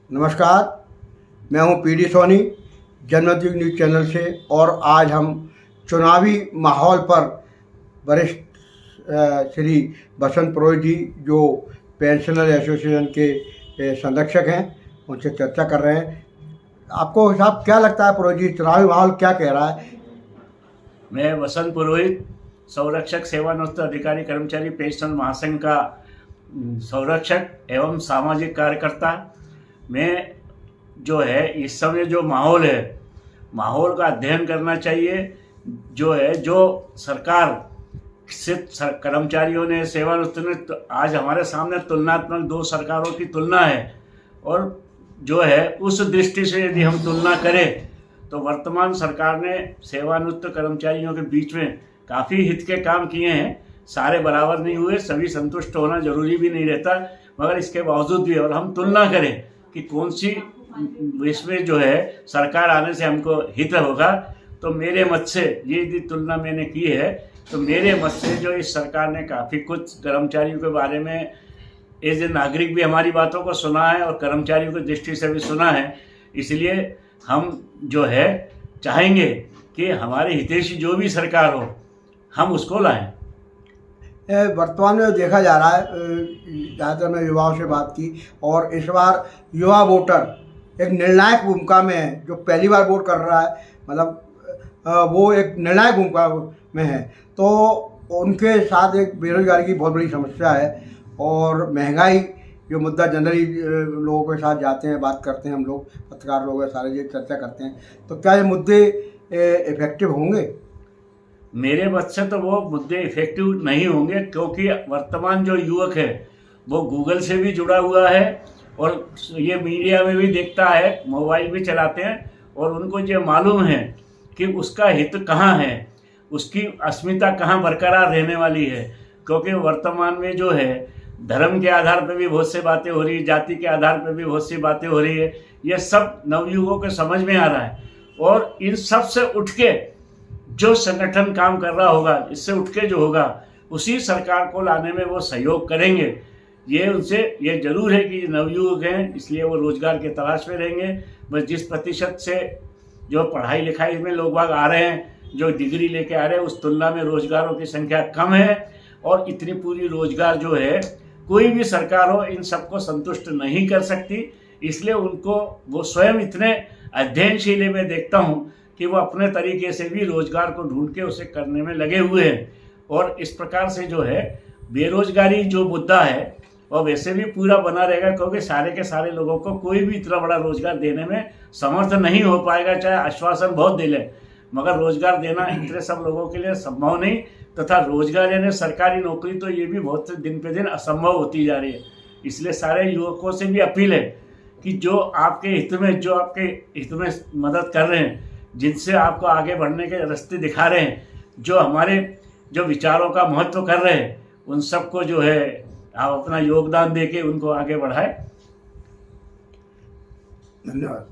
नमस्कार, मैं हूं पीडी सोनी जनमत न्यूज़ चैनल से। और आज हम चुनावी माहौल पर वरिष्ठ श्री बसंत पुरोहित जी, जो पेंशनर एसोसिएशन के संरक्षक हैं, उनसे चर्चा कर रहे हैं। आपको साहब क्या लगता है पुरोहित जी, चुनावी माहौल क्या कह रहा है? मैं बसंत पुरोहित, संरक्षक सेवानिवृत्त अधिकारी कर्मचारी पेंशन महासंघ का संरक्षक एवं सामाजिक कार्यकर्ता। मैं जो है इस समय जो माहौल है, माहौल का अध्ययन करना चाहिए। जो सरकार से कर्मचारियों ने, सेवानिवृत्त ने, तो आज हमारे सामने तुलनात्मक दो सरकारों की तुलना है। और जो है उस दृष्टि से यदि हम तुलना करें तो वर्तमान सरकार ने सेवानिवृत्त कर्मचारियों के बीच में काफ़ी हित के काम किए हैं। सारे बराबर नहीं हुए, सभी संतुष्ट होना जरूरी भी नहीं रहता, मगर इसके बावजूद भी और हम तुलना करें कि कौन सी इसमें जो है सरकार आने से हमको हित होगा, तो मेरे मत से ये यदि तुलना मैंने की है तो मेरे मत से जो इस सरकार ने काफ़ी कुछ कर्मचारियों के बारे में एज ए नागरिक भी हमारी बातों को सुना है और कर्मचारियों की दृष्टि से भी सुना है। इसलिए हम जो है चाहेंगे कि हमारे हितैषी जो भी सरकार हो, हम उसको लाएं। वर्तमान में देखा जा रहा है, ज़्यादातर मैं युवाओं से बात की, और इस बार युवा वोटर एक निर्णायक भूमिका में है। जो पहली बार वोट कर रहा है, मतलब वो एक निर्णायक भूमिका में है। तो उनके साथ एक बेरोजगारी की बहुत बड़ी समस्या है, और महंगाई जो मुद्दा जनरली लोगों के साथ जाते हैं, बात करते हैं, हम लोग पत्रकार लोग हैं, सारे ये चर्चा करते हैं। तो क्या ये मुद्दे इफेक्टिव होंगे? मेरे मत से तो वो मुद्दे इफेक्टिव नहीं होंगे, क्योंकि वर्तमान जो युवक है वो गूगल से भी जुड़ा हुआ है और ये मीडिया में भी देखता है, मोबाइल भी चलाते हैं, और उनको ये मालूम है कि उसका हित कहाँ है, उसकी अस्मिता कहाँ बरकरार रहने वाली है। क्योंकि वर्तमान में जो है धर्म के आधार पर भी बहुत सी बातें हो रही है, जाति के आधार पर भी बहुत सी बातें हो रही है। ये सब नवयुवकों के समझ में आ रहा है, और इन सब से उठ के जो संगठन काम कर रहा होगा, इससे उठ के जो होगा, उसी सरकार को लाने में वो सहयोग करेंगे। ये उनसे ये जरूर है कि नवयुवक हैं, इसलिए वो रोजगार के तलाश में रहेंगे। बस जिस प्रतिशत से जो पढ़ाई लिखाई में लोग बाग आ रहे हैं, जो डिग्री लेके आ रहे हैं, उस तुलना में रोजगारों की संख्या कम है। और इतनी पूरी रोजगार जो है कोई भी सरकार हो, इन सबको संतुष्ट नहीं कर सकती। इसलिए उनको वो स्वयं इतने अध्ययनशील है, मैं देखता हूँ कि वो अपने तरीके से भी रोजगार को ढूंढ के उसे करने में लगे हुए हैं। और इस प्रकार से जो है बेरोजगारी जो मुद्दा है वो वैसे भी पूरा बना रहेगा, क्योंकि सारे के सारे लोगों को कोई भी इतना बड़ा रोजगार देने में समर्थ नहीं हो पाएगा, चाहे आश्वासन बहुत दे ले, मगर रोजगार देना इतने सब लोगों के लिए संभव नहीं। तथा रोजगार यानी सरकारी नौकरी तो ये भी बहुत दिन पे दिन असंभव होती जा रही है। इसलिए सारे युवकों से भी अपील है कि जो आपके हित में मदद कर रहे हैं, जिनसे आपको आगे बढ़ने के रास्ते दिखा रहे हैं, जो हमारे जो विचारों का महत्व कर रहे हैं, उन सबको जो है आप अपना योगदान देके उनको आगे बढ़ाएं। धन्यवाद।